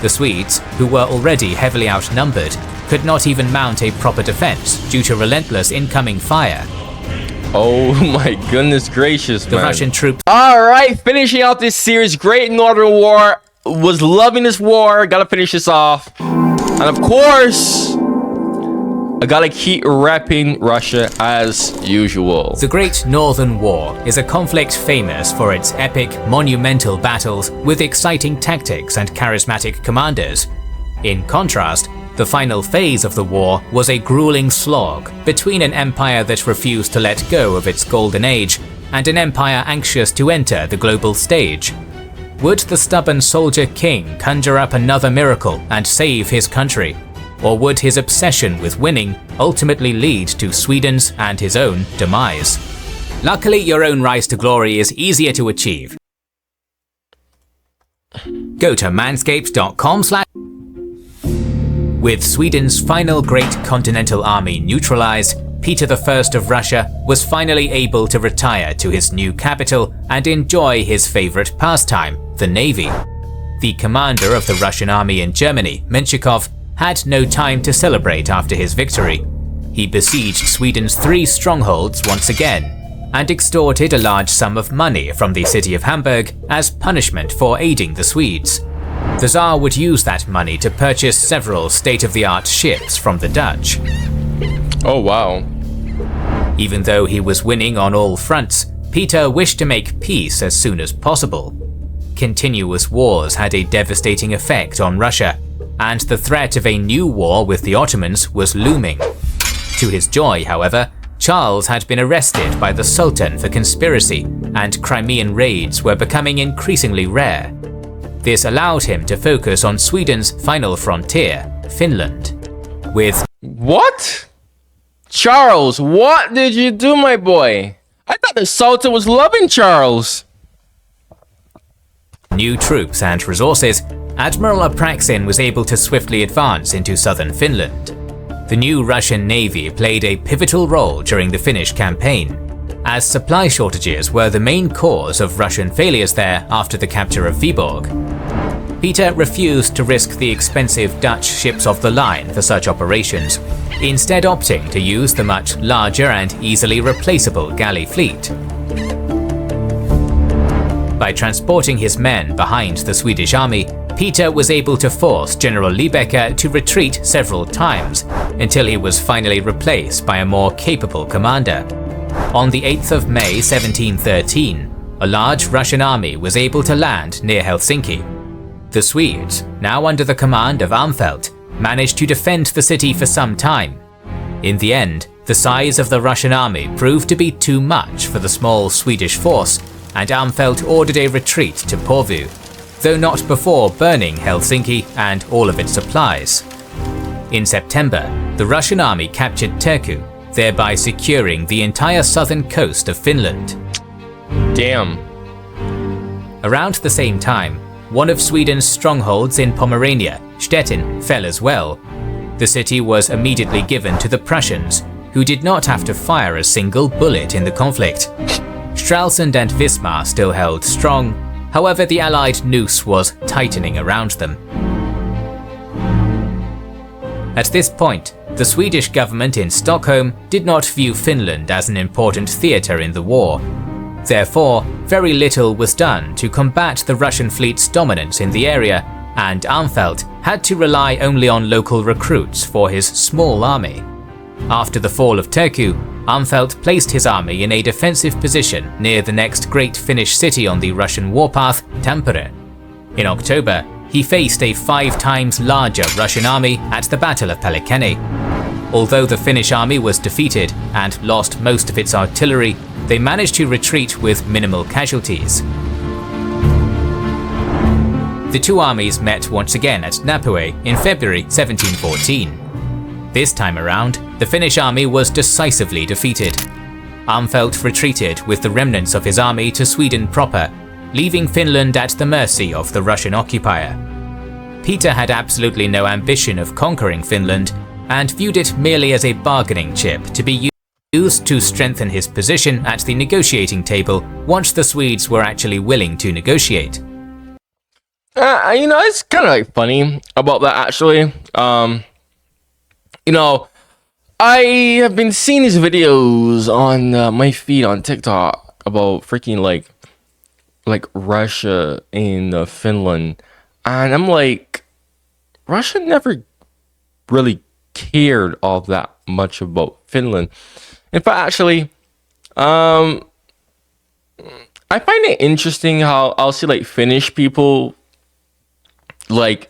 The Swedes, who were already heavily outnumbered, could not even mount a proper defense due to relentless incoming fire. Oh my goodness gracious, man. The Russian troops. Alright, finishing out this series. Great Northern War. Was loving this war. Gotta finish this off. And of course, I gotta keep repping Russia as usual. The Great Northern War is a conflict famous for its epic, monumental battles with exciting tactics and charismatic commanders. In contrast, the final phase of the war was a grueling slog between an empire that refused to let go of its golden age and an empire anxious to enter the global stage. Would the stubborn soldier king conjure up another miracle and save his country? Or would his obsession with winning ultimately lead to Sweden's and his own demise? Luckily, your own rise to glory is easier to achieve. Go to manscaped.com/. With Sweden's final great continental army neutralized, Peter I of Russia was finally able to retire to his new capital and enjoy his favorite pastime, the navy. The commander of the Russian army in Germany, Menshikov, had no time to celebrate after his victory. He besieged Sweden's 3 strongholds once again, and extorted a large sum of money from the city of Hamburg as punishment for aiding the Swedes. The Tsar would use that money to purchase several state-of-the-art ships from the Dutch. Oh wow. Even though he was winning on all fronts, Peter wished to make peace as soon as possible. Continuous wars had a devastating effect on Russia, and the threat of a new war with the Ottomans was looming. To his joy, however, Charles had been arrested by the Sultan for conspiracy, and Crimean raids were becoming increasingly rare. This allowed him to focus on Sweden's final frontier, Finland. With What? Charles, what did you do, my boy? I thought the Sultan was loving Charles. new troops and resources, Admiral Apraksin was able to swiftly advance into southern Finland. The new Russian navy played a pivotal role during the Finnish campaign, as supply shortages were the main cause of Russian failures there after the capture of Viborg. Peter refused to risk the expensive Dutch ships of the line for such operations, instead opting to use the much larger and easily replaceable galley fleet. By transporting his men behind the Swedish army, Peter was able to force General Liebecker to retreat several times, until he was finally replaced by a more capable commander. On the 8th of May 1713, a large Russian army was able to land near Helsinki. The Swedes, now under the command of Armfelt, managed to defend the city for some time. In the end, the size of the Russian army proved to be too much for the small Swedish force, and Armfelt ordered a retreat to Porvoo, though not before burning Helsinki and all of its supplies. In September, the Russian army captured Turku, thereby securing the entire southern coast of Finland. Damn. Around the same time, one of Sweden's strongholds in Pomerania, Stettin, fell as well. The city was immediately given to the Prussians, who did not have to fire a single bullet in the conflict. Stralsund and Wismar still held strong, however the Allied noose was tightening around them. At this point, the Swedish government in Stockholm did not view Finland as an important theatre in the war. Therefore, very little was done to combat the Russian fleet's dominance in the area, and Armfelt had to rely only on local recruits for his small army. After the fall of Turku, Armfelt placed his army in a defensive position near the next great Finnish city on the Russian warpath, Tampere. In October, he faced a 5 times larger Russian army at the Battle of Pelikkene. Although the Finnish army was defeated and lost most of its artillery, they managed to retreat with minimal casualties. The two armies met once again at Napue in February 1714. This time around, the Finnish army was decisively defeated. Armfelt retreated with the remnants of his army to Sweden proper, leaving Finland at the mercy of the Russian occupier. Peter had absolutely no ambition of conquering Finland, and viewed it merely as a bargaining chip to be used to strengthen his position at the negotiating table once the Swedes were actually willing to negotiate. It's kind of like funny about that actually. You know, I have been seeing these videos on my feed on TikTok about freaking like Russia and Finland, and I'm like, Russia never really cared all that much about Finland. In fact, actually, I find it interesting how I'll see like Finnish people like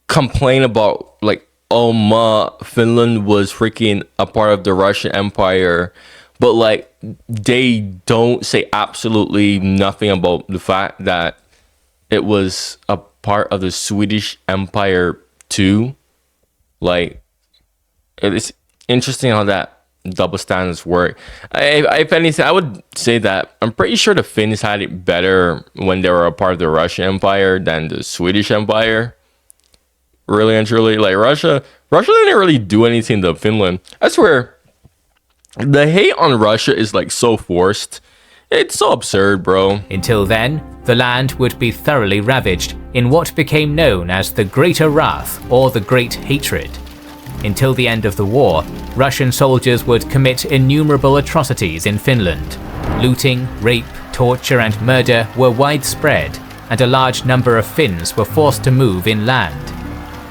complain about like, oh ma, Finland was freaking a part of the Russian Empire, but like they don't say absolutely nothing about the fact that it was a part of the Swedish Empire too. Like, it's interesting how that double standards work. If anything, I would say that I'm pretty sure the Finns had it better when they were a part of the Russian Empire than the Swedish Empire. Really and truly, like Russia didn't really do anything to Finland. I swear, the hate on Russia is like so forced. It's so absurd, bro. Until then, the land would be thoroughly ravaged in what became known as the Greater Wrath or the Great Hatred. Until the end of the war, Russian soldiers would commit innumerable atrocities in Finland. Looting, rape, torture and murder were widespread, and a large number of Finns were forced to move inland.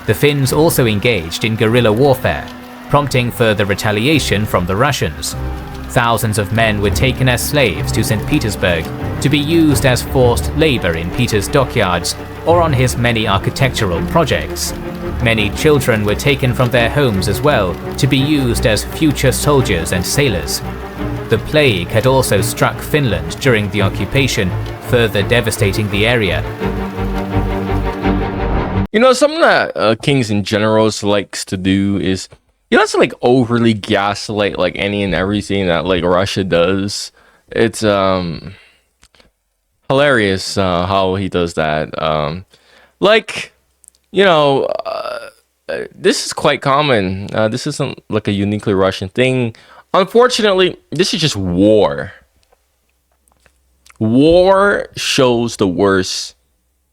The Finns also engaged in guerrilla warfare, prompting further retaliation from the Russians. Thousands of men were taken as slaves to St. Petersburg to be used as forced labor in Peter's dockyards or on his many architectural projects. Many children were taken from their homes as well to be used as future soldiers and sailors. The plague had also struck Finland during the occupation, further devastating the area. Something that kings and generals likes to do is he likes to like overly gaslight like any and everything that like Russia does. It's hilarious how he does that. This is quite common. This isn't like a uniquely Russian thing. Unfortunately, this is just war. War shows the worst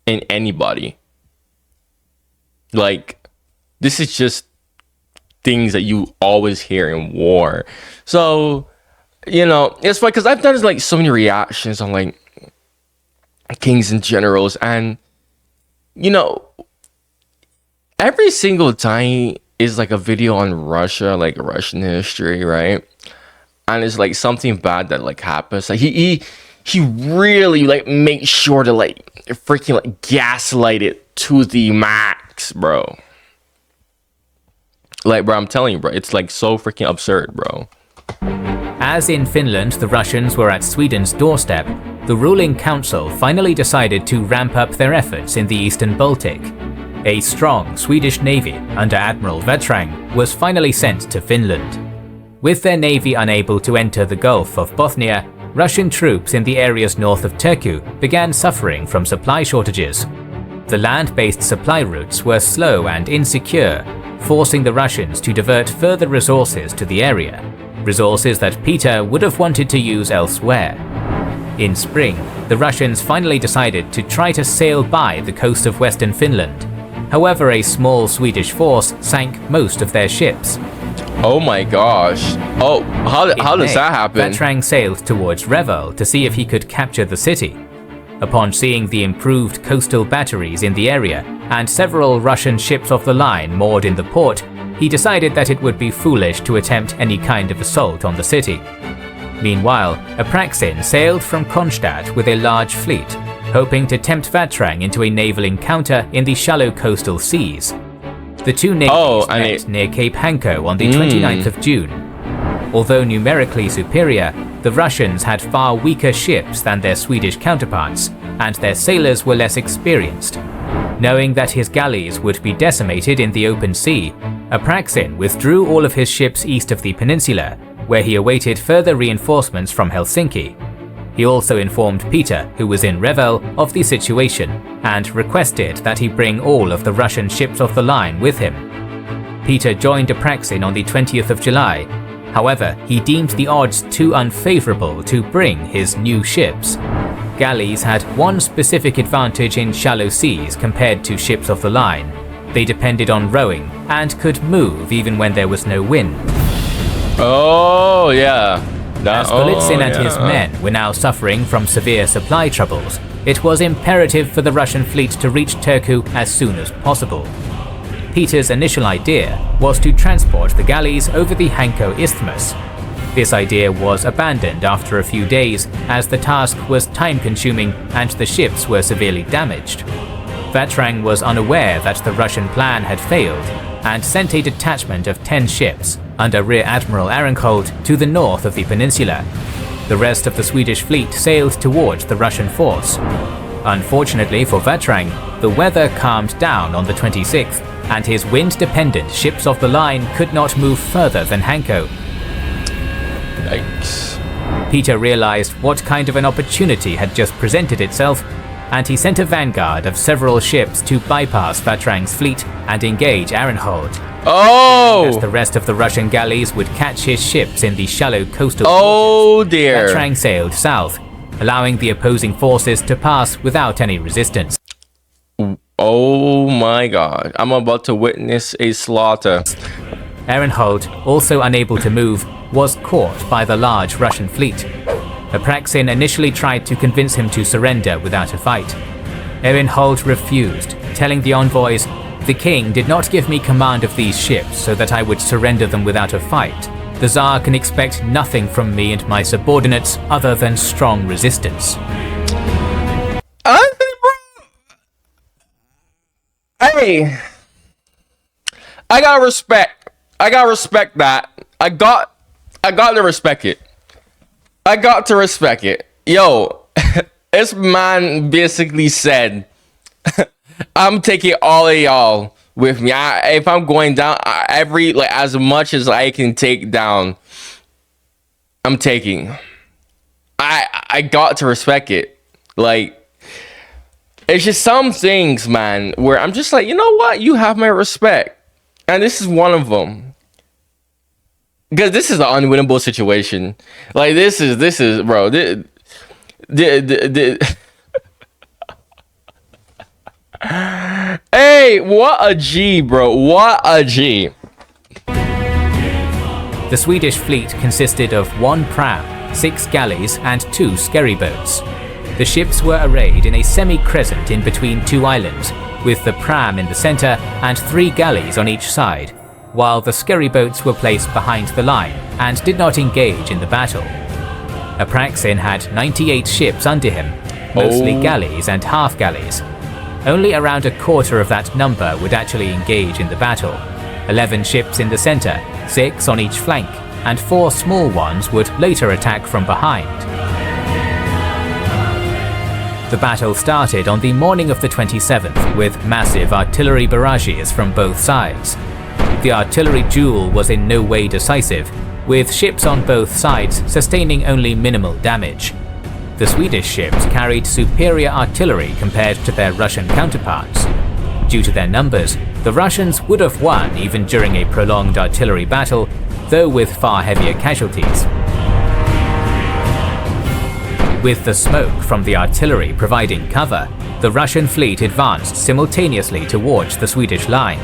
in anybody. Like, this is just things that you always hear in war. So, it's funny because I've done like so many reactions on like kings and generals, and every single time is like a video on Russia, like Russian history, right? And it's like something bad that like happens. Like he really like makes sure to like freaking like gaslight it to the max, bro. Like, bro, I'm telling you, bro, it's like so freaking absurd, bro. As in Finland, the Russians were at Sweden's doorstep, the ruling council finally decided to ramp up their efforts in the eastern Baltic. A strong Swedish navy under Admiral Vatrang was finally sent to Finland. With their navy unable to enter the Gulf of Bothnia, Russian troops in the areas north of Turku began suffering from supply shortages. The land-based supply routes were slow and insecure, forcing the Russians to divert further resources to the area, resources that Peter would have wanted to use elsewhere. In spring, the Russians finally decided to try to sail by the coast of western Finland. However, a small Swedish force sank most of their ships. Oh my gosh. Oh, how does that happen? Vatrang sailed towards Reval to see if he could capture the city. Upon seeing the improved coastal batteries in the area and several Russian ships of the line moored in the port, he decided that it would be foolish to attempt any kind of assault on the city. Meanwhile, Apraxin sailed from Kronstadt with a large fleet, hoping to tempt Vatrang into a naval encounter in the shallow coastal seas. The two navies met near Cape Hanko on the 29th of June. Although numerically superior, the Russians had far weaker ships than their Swedish counterparts, and their sailors were less experienced. Knowing that his galleys would be decimated in the open sea, Apraxin withdrew all of his ships east of the peninsula, where he awaited further reinforcements from Helsinki. He also informed Peter, who was in Revel, of the situation, and requested that he bring all of the Russian ships of the line with him. Peter joined Apraxin on the 20th of July. However, he deemed the odds too unfavorable to bring his new ships. Galleys had one specific advantage in shallow seas compared to ships of the line. They depended on rowing and could move even when there was no wind. Oh, yeah. As Golitsyn and his men were now suffering from severe supply troubles, it was imperative for the Russian fleet to reach Turku as soon as possible. Peter's initial idea was to transport the galleys over the Hanko Isthmus. This idea was abandoned after a few days as the task was time-consuming and the ships were severely damaged. Vatrang was unaware that the Russian plan had failed and sent a detachment of 10 ships under Rear Admiral Ehrenhold to the north of the peninsula. The rest of the Swedish fleet sailed towards the Russian force. Unfortunately for Vatrang, the weather calmed down on the 26th, and his wind-dependent ships of the line could not move further than Hanko. Yikes. Peter realized what kind of an opportunity had just presented itself, and he sent a vanguard of several ships to bypass Vatrang's fleet and engage Ehrenhold. Oh! As the rest of the Russian galleys would catch his ships in the shallow coastal waters, dear. Vatrang sailed south, allowing the opposing forces to pass without any resistance. Oh my god, I'm about to witness a slaughter. Ehrenhold, also unable to move, was caught by the large Russian fleet. Apraxin initially tried to convince him to surrender without a fight. Ehrenhold refused, telling the envoys, "The king did not give me command of these ships so that I would surrender them without a fight. The Tsar can expect nothing from me and my subordinates other than strong resistance." Hey, I gotta respect that. I got to respect it. I got to respect it. Yo, this man basically said, I'm taking all of y'all with me. If I'm going down, as much as I can take down, I'm taking. I got to respect it. Like, it's just some things, man, where I'm just like, you know what? You have my respect. And this is one of them. Because this is an unwinnable situation. Like, this is, bro. Hey, what a G, bro. What a G. The Swedish fleet consisted of 1 pram, 6 galleys, and 2 skerry boats. The ships were arrayed in a semi-crescent in between 2 islands, with the pram in the center and 3 galleys on each side, while the skerry boats were placed behind the line and did not engage in the battle. Apraxin had 98 ships under him, mostly galleys and half-galleys. Only around a quarter of that number would actually engage in the battle. 11 ships in the center, 6 on each flank, and 4 small ones would later attack from behind. The battle started on the morning of the 27th with massive artillery barrages from both sides. The artillery duel was in no way decisive, with ships on both sides sustaining only minimal damage. The Swedish ships carried superior artillery compared to their Russian counterparts. Due to their numbers, the Russians would have won even during a prolonged artillery battle, though with far heavier casualties. With the smoke from the artillery providing cover, the Russian fleet advanced simultaneously towards the Swedish line.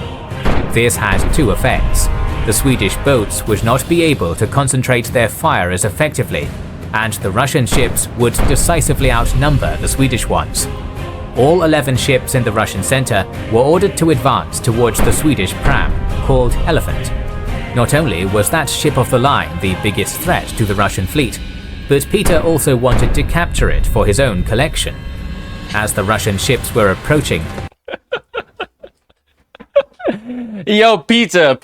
This had 2 effects. The Swedish boats would not be able to concentrate their fire as effectively, and the Russian ships would decisively outnumber the Swedish ones. All 11 ships in the Russian center were ordered to advance towards the Swedish pram, called Elephant. Not only was that ship of the line the biggest threat to the Russian fleet, but Peter also wanted to capture it for his own collection. As the Russian ships were approaching, yo, Peter,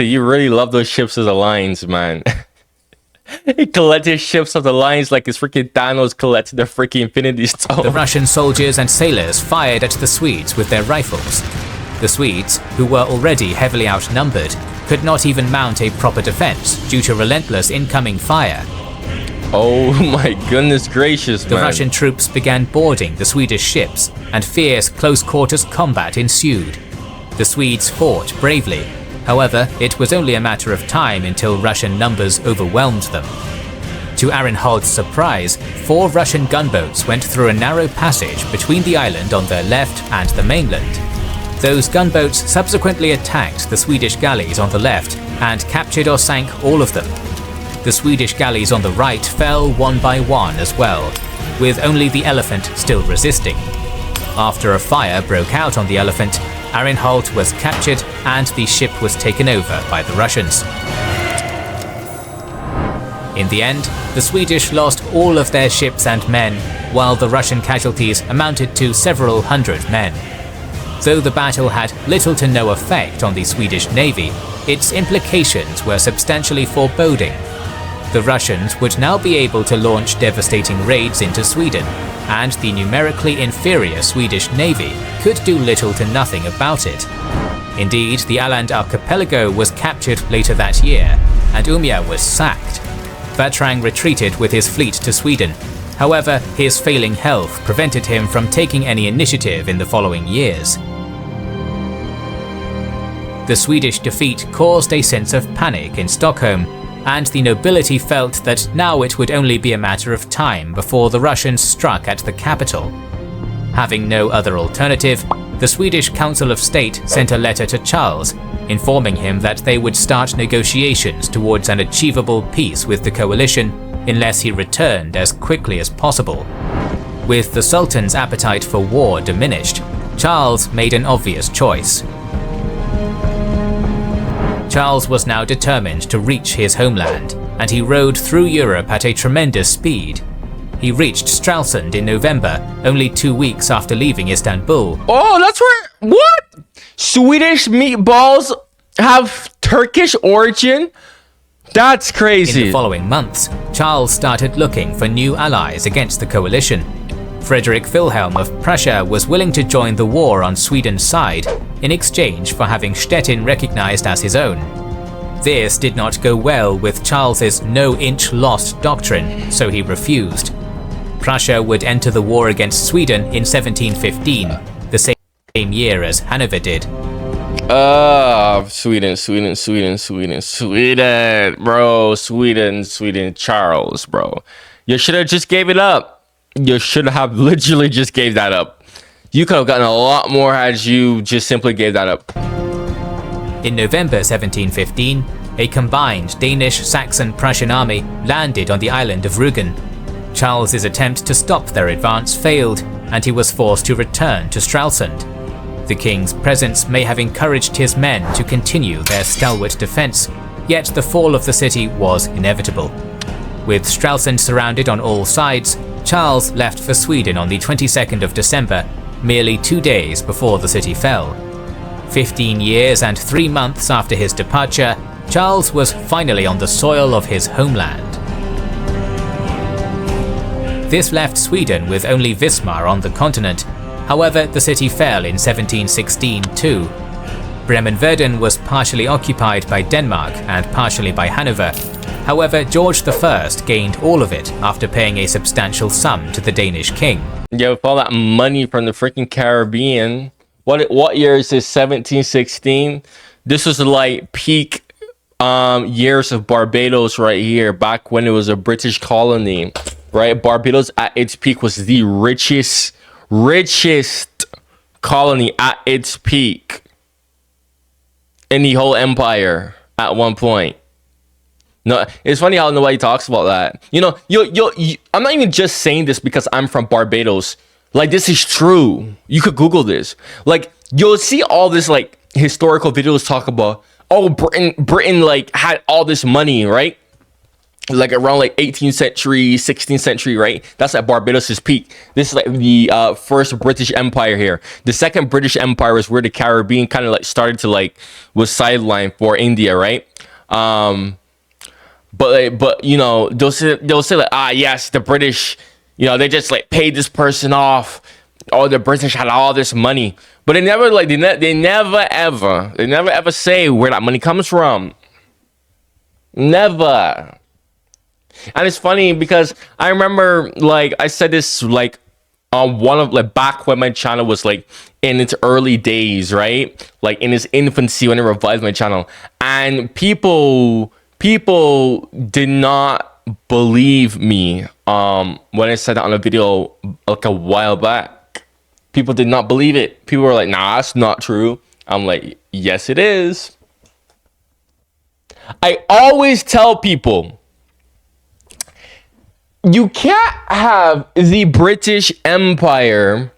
you really love those ships as alliance, man. He collected ships of the lines like his freaking Thanos collected the freaking Infinity Stone. The Russian soldiers and sailors fired at the Swedes with their rifles. The Swedes, who were already heavily outnumbered, could not even mount a proper defense due to relentless incoming fire. Oh my goodness gracious, man. The Russian troops began boarding the Swedish ships, and fierce close-quarters combat ensued. The Swedes fought bravely. However, it was only a matter of time until Russian numbers overwhelmed them. To Arinhold's surprise, 4 Russian gunboats went through a narrow passage between the island on their left and the mainland. Those gunboats subsequently attacked the Swedish galleys on the left and captured or sank all of them. The Swedish galleys on the right fell one by one as well, with only the Elephant still resisting. After a fire broke out on the Elephant, Arinhold was captured and the ship was taken over by the Russians. In the end, the Swedish lost all of their ships and men, while the Russian casualties amounted to several hundred men. Though the battle had little to no effect on the Swedish navy, its implications were substantially foreboding. The Russians would now be able to launch devastating raids into Sweden, and the numerically inferior Swedish navy could do little to nothing about it. Indeed, the Åland archipelago was captured later that year, and Umeå was sacked. Vatrang retreated with his fleet to Sweden. However, his failing health prevented him from taking any initiative in the following years. The Swedish defeat caused a sense of panic in Stockholm, and the nobility felt that now it would only be a matter of time before the Russians struck at the capital. Having no other alternative, the Swedish Council of State sent a letter to Charles, informing him that they would start negotiations towards an achievable peace with the coalition unless he returned as quickly as possible. With the Sultan's appetite for war diminished, Charles made an obvious choice. Charles was now determined to reach his homeland, and he rode through Europe at a tremendous speed. He reached Stralsund in November, only 2 weeks after leaving Istanbul. Oh, that's where... What? Swedish meatballs have Turkish origin? That's crazy. In the following months, Charles started looking for new allies against the coalition. Frederick Wilhelm of Prussia was willing to join the war on Sweden's side in exchange for having Stettin recognized as his own. This did not go well with Charles's no-inch-lost doctrine, so he refused. Prussia would enter the war against Sweden in 1715, the same year as Hanover did. Sweden, bro. Sweden, Charles, bro. You should have just gave it up. You should have literally just gave that up. You could have gotten a lot more had you just simply gave that up. In November 1715, a combined Danish-Saxon-Prussian army landed on the island of Rügen. Charles's attempt to stop their advance failed, and he was forced to return to Stralsund. The king's presence may have encouraged his men to continue their stalwart defense, yet the fall of the city was inevitable. With Stralsund surrounded on all sides, Charles left for Sweden on the 22nd of December, merely 2 days before the city fell. 15 years and 3 months after his departure, Charles was finally on the soil of his homeland. This left Sweden with only Wismar on the continent. However, the city fell in 1716 too. Bremen-Verden was partially occupied by Denmark and partially by Hanover. However, George I gained all of it after paying a substantial sum to the Danish king. Yeah, with all that money from the freaking Caribbean. What year is this? 1716? This was like peak years of Barbados right here, back when it was a British colony, right? Barbados at its peak was the richest colony at its peak in the whole empire at one point. No, it's funny how nobody talks about that. You know, I'm not even just saying this because I'm from Barbados. Like, this is true. You could Google this. Like, you'll see all this like historical videos talk about, oh, Britain like had all this money, right? Like around like 18th century, 16th century, right? That's at Barbados' peak. This is like the first British Empire here. The second British Empire was where the Caribbean kind of like started to like was sidelined for India, right? But you know, they'll say like, yes, the British, you know, they just like paid this person off. Oh, the British had all this money, but they never like they never ever say where that money comes from. Never. And it's funny because I remember, like, I said this like one of like back when my channel was like in its early days, right? Like in its infancy when I revived my channel, and people did not believe me when I said that on a video like a while back. People did not believe it. People were like, nah, that's not true. I'm like, yes, it is. I always tell people, you can't have the British Empire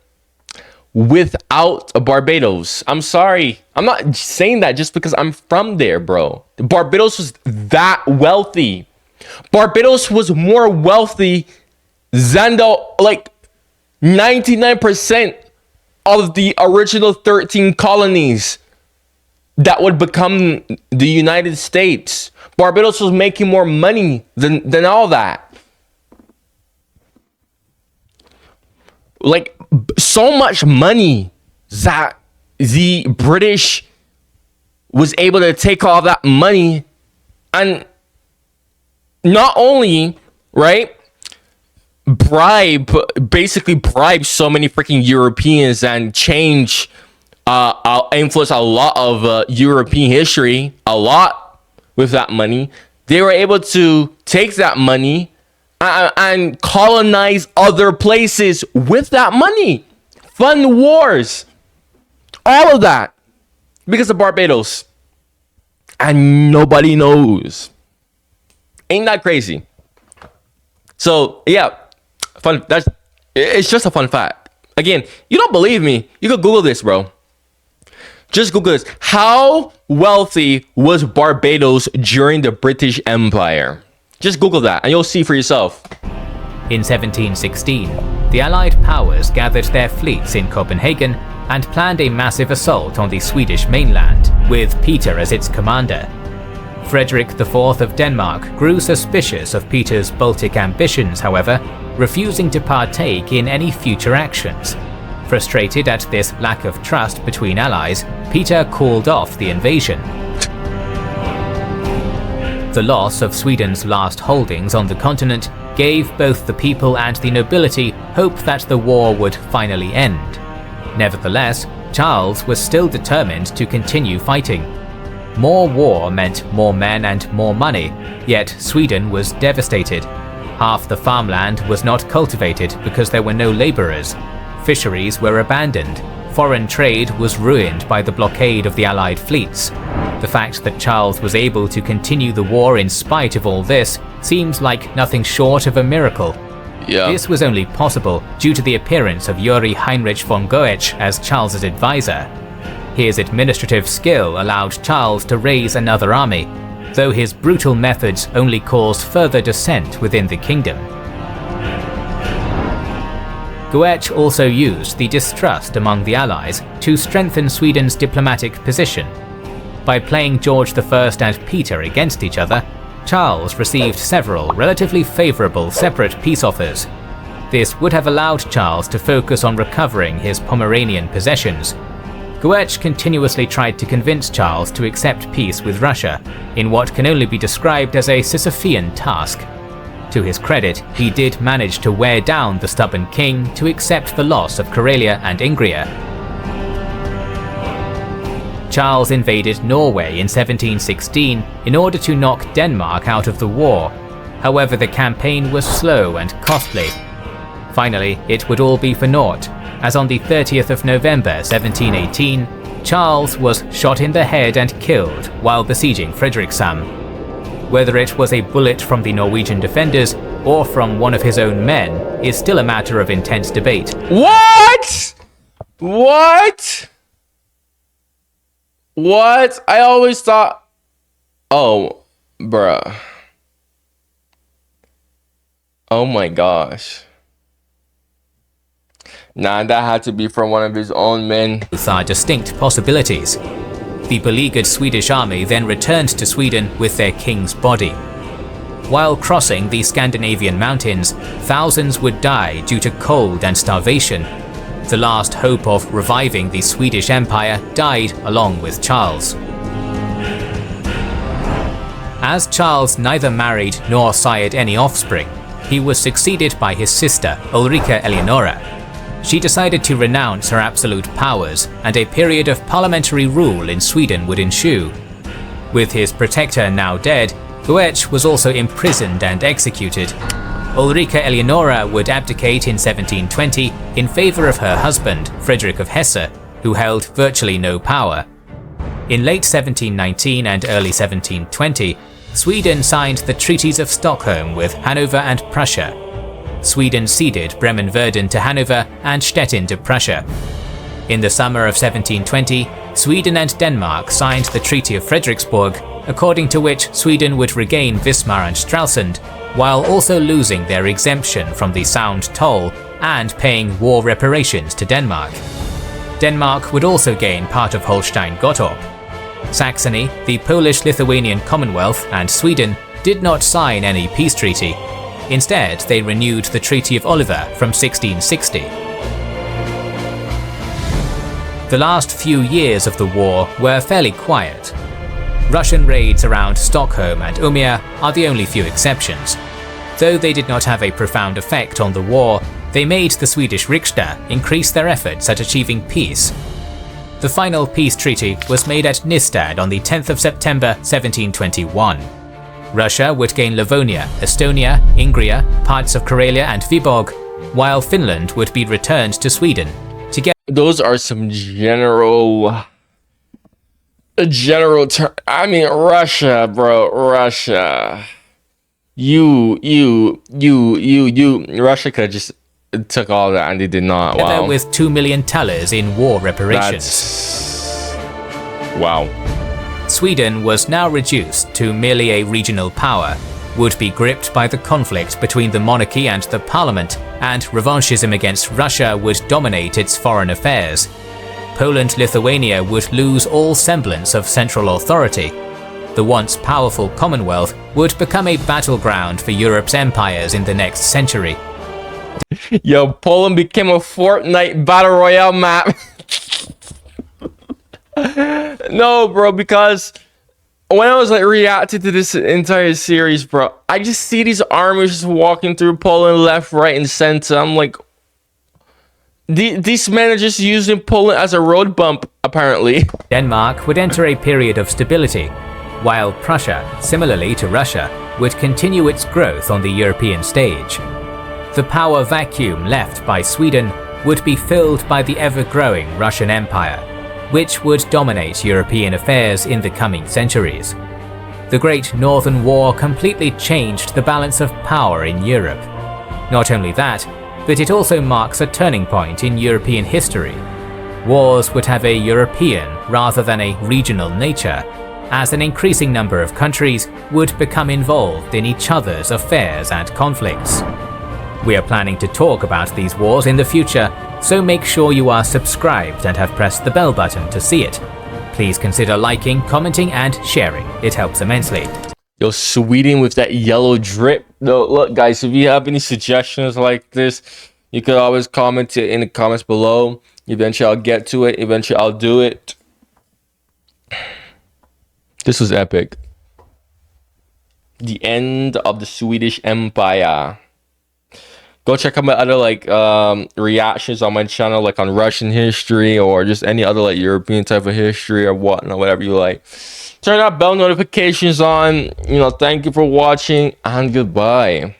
without Barbados. I'm sorry. I'm not saying that just because I'm from there, bro. Barbados was that wealthy. Barbados was more wealthy than the, like, 99% of the original 13 colonies that would become the United States. Barbados was making more money than all that. Like, so much money that the British was able to take all that money and not only, right, basically bribe so many freaking Europeans and influence a lot of European history, a lot with that money. They were able to take that money and colonize other places with that money, fund wars, all of that because of Barbados, and nobody knows. Ain't that crazy? So yeah, fun. It's just a fun fact. Again, you don't believe me? You could Google this, bro. Just Google this. How wealthy was Barbados during the British Empire? Just Google that and you'll see for yourself. In 1716, the Allied powers gathered their fleets in Copenhagen and planned a massive assault on the Swedish mainland, with Peter as its commander. Frederick IV of Denmark grew suspicious of Peter's Baltic ambitions, however, refusing to partake in any future actions. Frustrated at this lack of trust between allies, Peter called off the invasion. The loss of Sweden's last holdings on the continent gave both the people and the nobility hope that the war would finally end. Nevertheless, Charles was still determined to continue fighting. More war meant more men and more money, yet Sweden was devastated. Half the farmland was not cultivated because there were no labourers. Fisheries were abandoned. Foreign trade was ruined by the blockade of the Allied fleets. The fact that Charles was able to continue the war in spite of all this seems like nothing short of a miracle. Yeah. This was only possible due to the appearance of Juri Heinrich von Goetsch as Charles's advisor. His administrative skill allowed Charles to raise another army, though his brutal methods only caused further dissent within the kingdom. Goetsch also used the distrust among the allies to strengthen Sweden's diplomatic position. By playing George I and Peter against each other, Charles received several relatively favourable separate peace offers. This would have allowed Charles to focus on recovering his Pomeranian possessions. Goetsch continuously tried to convince Charles to accept peace with Russia, in what can only be described as a Sisyphean task. To his credit, he did manage to wear down the stubborn king to accept the loss of Karelia and Ingria. Charles invaded Norway in 1716 in order to knock Denmark out of the war. However, the campaign was slow and costly. Finally, it would all be for naught, as on the 30th of November 1718, Charles was shot in the head and killed while besieging Frederikshamn. Whether it was a bullet from the Norwegian defenders or from one of his own men is still a matter of intense debate. What? I always thought... Oh, bruh. Oh my gosh. Nah, that had to be from one of his own men. Both are distinct possibilities. The beleaguered Swedish army then returned to Sweden with their king's body. While crossing the Scandinavian mountains, thousands would die due to cold and starvation. The last hope of reviving the Swedish Empire died along with Charles. As Charles neither married nor sired any offspring, he was succeeded by his sister Ulrika Eleonora. she decided to renounce her absolute powers, and a period of parliamentary rule in Sweden would ensue. With his protector now dead, Goethe was also imprisoned and executed. Ulrika Eleonora would abdicate in 1720 in favour of her husband, Frederick of Hesse, who held virtually no power. In late 1719 and early 1720, Sweden signed the Treaties of Stockholm with Hanover and Prussia. Sweden ceded Bremen-Verden to Hanover and Stettin to Prussia. In the summer of 1720, Sweden and Denmark signed the Treaty of Frederiksborg, according to which Sweden would regain Wismar and Stralsund, while also losing their exemption from the Sound toll and paying war reparations to Denmark. Denmark would also gain part of Holstein-Gottorp. Saxony, the Polish-Lithuanian Commonwealth, and Sweden did not sign any peace treaty. Instead, they renewed the Treaty of Oliva from 1660. The last few years of the war were fairly quiet. Russian raids around Stockholm and Umeå are the only few exceptions. Though they did not have a profound effect on the war, they made the Swedish Riksdag increase their efforts at achieving peace. The final peace treaty was made at Nystad on the 10th of September 1721. Russia would gain Livonia, Estonia, Ingria, parts of Karelia and Viborg, while Finland would be returned to Sweden. Those are some general I mean, Russia, bro, Russia. Russia could just took all that and they did not. Together wow. with 2 million thalers in war reparations. Wow. Sweden was now reduced to merely a regional power, would be gripped by the conflict between the monarchy and the parliament, and revanchism against Russia would dominate its foreign affairs. Poland-Lithuania would lose all semblance of central authority. The once powerful Commonwealth would become a battleground for Europe's empires in the next century. Yo, Poland became a Fortnite Battle Royale map. No, bro, because when I was like reacting to this entire series, bro, I just see these armies just walking through Poland left, right, and center. I'm like, these men are just using Poland as a road bump, apparently. Denmark would enter a period of stability, while Prussia, similarly to Russia, would continue its growth on the European stage. The power vacuum left by Sweden would be filled by the ever-growing Russian Empire, which would dominate European affairs in the coming centuries. The Great Northern War completely changed the balance of power in Europe. Not only that, but it also marks a turning point in European history. Wars would have a European rather than a regional nature, as an increasing number of countries would become involved in each other's affairs and conflicts. We are planning to talk about these wars in the future, so make sure you are subscribed and have pressed the bell button to see it. Please consider liking, commenting, and sharing. It helps immensely. Yo, Sweden with that yellow drip. No, look, guys, if you have any suggestions like this, you could always comment it in the comments below. Eventually, I'll get to it. Eventually, I'll do it. This was epic. The end of the Swedish Empire. Go check out my other reactions on my channel, like on Russian history or just any other like European type of history or whatnot, whatever you like. Turn that bell notifications on. Thank you for watching and goodbye.